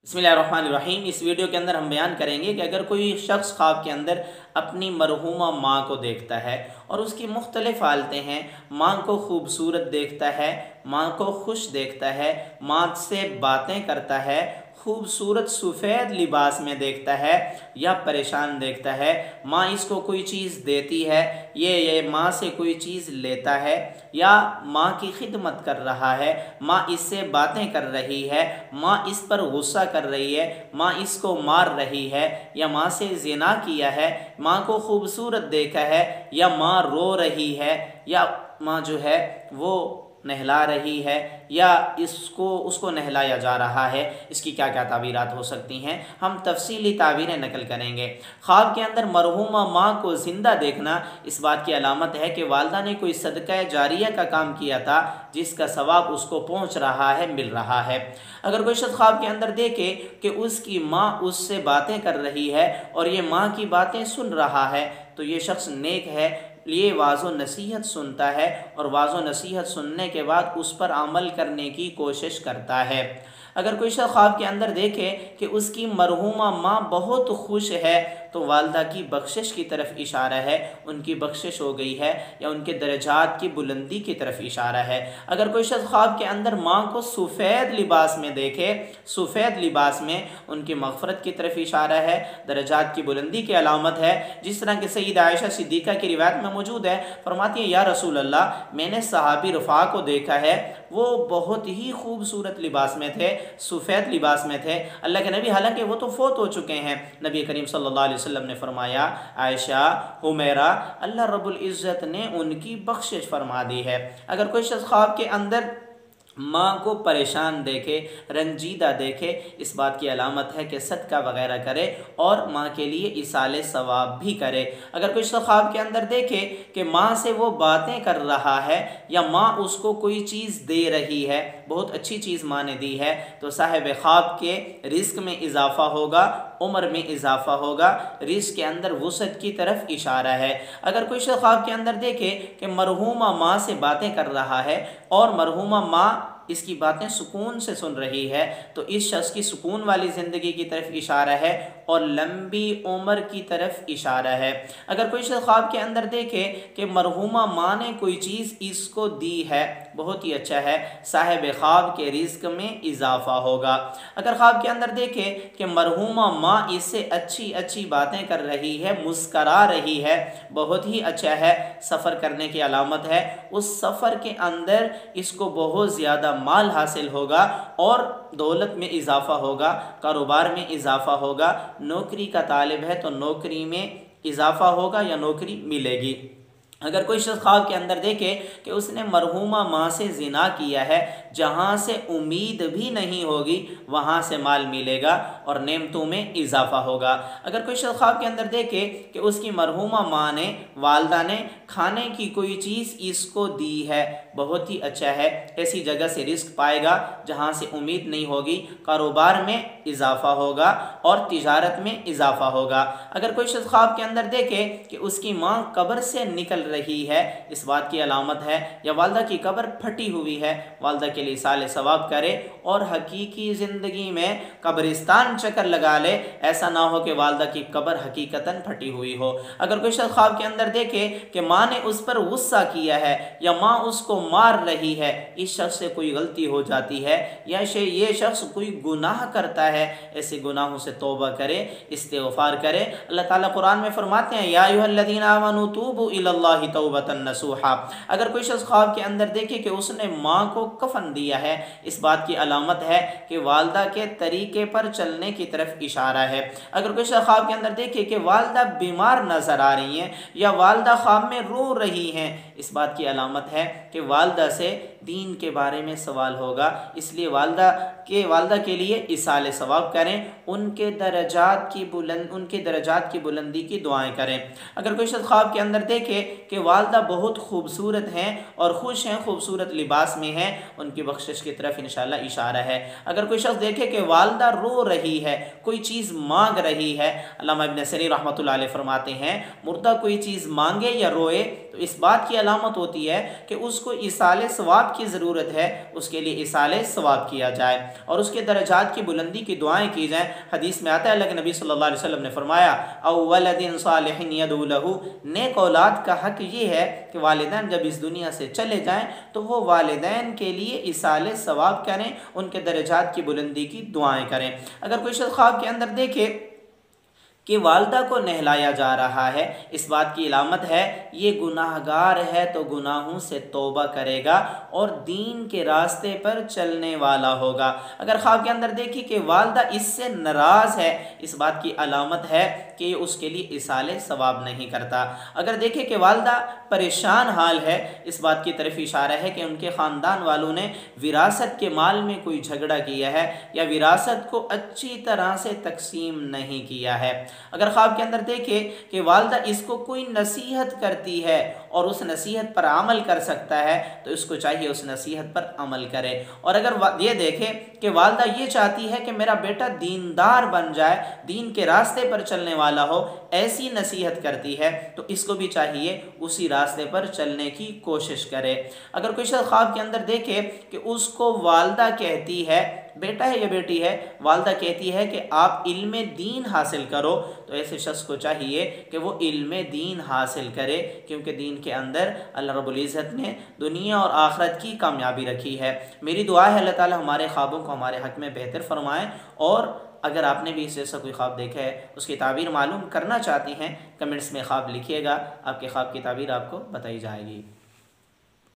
बिस्मिल्लाहिर्रहमानिर्रहीम। इस वीडियो के अंदर हम बयान करेंगे कि अगर कोई शख्स ख्वाब के अंदर अपनी मरहूमा माँ को देखता है और उसकी मुख्तलिफ हालतें हैं, माँ को खूबसूरत देखता है, माँ को खुश देखता है, माँ से बातें करता है, खूबसूरत सफ़ेद लिबास में देखता है या परेशान देखता है, माँ इसको कोई चीज़ देती है, ये माँ से कोई चीज़ लेता है या माँ की खिदमत कर रहा है, माँ इससे बातें कर रही है, माँ इस पर गुस्सा कर रही है, माँ इसको मार रही है या माँ से ज़िना किया है, माँ को खूबसूरत देखा है या माँ रो रही है या माँ जो है वो नहला रही है या उसको नहलाया जा रहा है, इसकी क्या क्या ताबीरात हो सकती हैं, हम तफसीली ताबीरें नकल करेंगे। ख्वाब के अंदर मरहूमा माँ को ज़िंदा देखना इस बात की अलामत है कि वालदा ने कोई सदका जारिया का काम किया था जिसका सवाब उसको पहुँच रहा है, मिल रहा है। अगर कोई शख्स ख्वाब के अंदर देखे कि उसकी माँ उससे बातें कर रही है और ये माँ की बातें सुन रहा है तो ये शख्स नेक है, ये वाज़ो नसीहत सुनता है और वाज़ो नसीहत सुनने के बाद उस पर अमल करने की कोशिश करता है। अगर कोई शख्स ख्वाब के अंदर देखे कि उसकी मरहूमा माँ बहुत खुश है तो वालदा की बख्शिश की तरफ इशारा है, उनकी बख्शिश हो गई है या उनके दर्जात की बुलंदी की तरफ इशारा है। अगर कोई शख्स ख्वाब के अंदर माँ को सफ़ेद लिबास में देखे, सफ़ेद लिबास में, उनकी मग़फ़रत की तरफ इशारा है, दर्जात की बुलंदी की अलामत है। जिस तरह कि सईदा आयशा सिद्दीक़ा की रिवायत में मौजूद है, फरमाती है या रसूल अल्लाह, मैंने सहाबी रफ़ा को देखा है, वो बहुत ही खूबसूरत लिबास में थे, सफ़ेद लिबास में थे। अल्लाह के नबी, हालांकि वो तो फ़ौत हो चुके हैं, नबी करीम सल्लल्लाहु अलैहि वसल्लम ने फरमाया आयशा, हुमैरा, अल्लाह रब्बुल इज़्ज़त ने उनकी बख्शिश फरमा दी है। अगर कोई शख्स ख्वाब के अंदर माँ को परेशान देखे, रंजीदा देखे, इस बात की अलामत है कि सदका वगैरह करे और माँ के लिए इसाले सवाब भी करे। अगर कोई शख्स ख्वाब के अंदर देखे कि माँ से वो बातें कर रहा है या माँ उसको कोई चीज़ दे रही है, बहुत अच्छी चीज़ माँ ने दी है, तो साहिब ख्वाब के रिस्क में इजाफ़ा होगा, उम्र में इजाफ़ा होगा, रिस्क के अंदर वुसअत की तरफ इशारा है। अगर कोई शख्स ख्वाब के अंदर देखे कि मरहूमा माँ से बातें कर रहा है और मरहूमा माँ इसकी बातें सुकून से सुन रही है तो इस शख्स की सुकून वाली ज़िंदगी की तरफ इशारा है और लंबी उम्र की तरफ इशारा है। अगर कोई शख्स ख्वाब के अंदर देखे कि मरहूमा माँ ने कोई चीज़ इसको दी है, बहुत ही अच्छा है, साहिब ख्वाब के रिज़्क में इजाफ़ा होगा। अगर ख्वाब के अंदर देखे कि मरहूमा माँ इससे अच्छी अच्छी बातें कर रही है, मुस्करा रही है, बहुत ही अच्छा है, सफ़र करने की अलामत है, उस सफ़र के अंदर इसको बहुत ज़्यादा माल हासिल होगा और दौलत में इजाफ़ा होगा, कारोबार में इजाफ़ा होगा, नौकरी का तालिब है तो नौकरी में इजाफ़ा होगा या नौकरी मिलेगी। अगर कोई शख्स ख्वाब के अंदर देखे कि उसने मरहूमा माँ से ज़िना किया है, जहाँ से उम्मीद भी नहीं होगी वहाँ से माल मिलेगा और नेमतों में इजाफ़ा होगा। अगर कोई शख्स ख्वाब के अंदर देखे कि उसकी मरहूमा माँ ने, वालदा ने खाने की कोई चीज़ इसको दी है, बहुत ही अच्छा है, ऐसी जगह से रिस्क पाएगा जहाँ से उम्मीद नहीं होगी, कारोबार में इजाफ़ा होगा और तिजारत में इजाफ़ा होगा। अगर कोई शख्स ख्वाब के अंदर देखे कि उसकी माँ कब्र से निकल रही है, इस बात की अलामत है, या वालदा की कब्र फटी हुई है, वालदा के लिए साले सवाब करे और हकीकी ज़िंदगी में कब्रिस्तान चक्कर लगा ले, ऐसा ना हो कि वालदा की कब्र हकीकतन फटी हुई हो। अगर कोई शख्स ख्वाब के अंदर देखे कि माँ ने उस पर गुस्सा किया है या माँ उसको मार रही है, इस शख्स से कोई गलती हो जाती है या ये शख्स कोई गुनाह करता है, ऐसे गुनाहों से तौबा करे, इस्तिग़फ़ार करे। अल्लाह ताला कुरान में फरमाते हैं या अय्युहल्लज़ीना आमनू तूबू इलल्लाहि तौबतन नसूहा। अगर कोई शख्स ख्वाब के अंदर देखे कि उसने माँ को कफन दिया है, इस बात की अलामत है कि वालदा के तरीके पर चलने की तरफ इशारा है। अगर कोई शख्स ख्वाब के अंदर देखे कि वालदा बीमार नज़र आ रही हैं या वालदा ख्वाब में रो रही हैं, इस बात की अलामत है कि वालदा से दीन के बारे में सवाल होगा, इसलिए वालदा के लिए इसाले सवाब करें, उनके दरजात की बुलंदी की दुआएं करें। अगर कोई शख्स ख्वाब के अंदर देखे कि वालदा बहुत खूबसूरत हैं और खुश हैं, खूबसूरत लिबास में हैं, उनकी बख्शिश की तरफ इंशाअल्लाह इशारा है। अगर कोई शख्स देखे कि वालदा रो रही है, कोई चीज़ मांग रही है, अल्लामा इब्न सरी रहमतुल्लाह अलैह फरमाते हैं मुर्दा कोई चीज़ मांगे या रोए तो इस बात की अलामत होती है कि उसको उसको इसाले सवाब की ज़रूरत है, उसके लिए इसाले सवाब किया जाए और उसके दर्जात की बुलंदी की दुआएं की जाएँ। हदीस में आता है अल्लाह के नबी सल्लल्लाहु अलैहि वसल्लम ने फरमाया, अव्वलदिन सालिहिन यदू लहू, नेक औलाद का हक ये है कि वालिदैन जब इस दुनिया से चले जाएं तो वो वालिदैन के लिए इसाले सवाब करें, उनके दर्जात की बुलंदी की दुआएं करें। अगर कोई शख्स ख्वाब के अंदर देखे कि वालदा को नहलाया जा रहा है, इस बात की इलामत है ये गुनाहगार है तो गुनाहों से तौबा करेगा और दीन के रास्ते पर चलने वाला होगा। अगर ख्वाब के अंदर देखी कि वालदा इससे नाराज़ है, इस बात की अलामत है कि उसके लिए इसाले सवाब नहीं करता। अगर देखे कि वालदा परेशान हाल है, इस बात की तरफ इशारा है कि उनके ख़ानदान वालों ने विरासत के माल में कोई झगड़ा किया है या विरासत को अच्छी तरह से तकसीम नहीं किया है। अगर ख्वाब के अंदर देखे कि वालदा इसको कोई नसीहत करती है और उस नसीहत पर अमल कर सकता है तो इसको चाहिए उस नसीहत पर अमल करे। और अगर ये देखे कि वालदा ये चाहती है कि मेरा बेटा दीनदार बन जाए, दीन के रास्ते पर चलने वाला हो, ऐसी नसीहत करती है तो इसको भी चाहिए उसी रास्ते पर चलने की कोशिश करे। अगर कोई शख्स ख्वाब के अंदर देखे कि उसको वालदा कहती है, बेटा है या बेटी है, वालदा कहती है कि आप इल्म दीन हासिल करो, तो ऐसे शख्स को चाहिए कि वो इल्म दीन हासिल करे, क्योंकि दीन के अंदर अल्लाह रब्बुल इज़्ज़त ने दुनिया और आखिरत की कामयाबी रखी है। मेरी दुआ है अल्लाह ताला हमारे ख्वाबों को हमारे हक़ में बेहतर फरमाएँ। और अगर आपने भी इस जैसा कोई ख्वाब देखा है, उसकी ताबीर मालूम करना चाहती हैं, कमेंट्स में ख्वाब लिखिएगा, आपके ख्वाब की ताबीर आपको बताई जाएगी।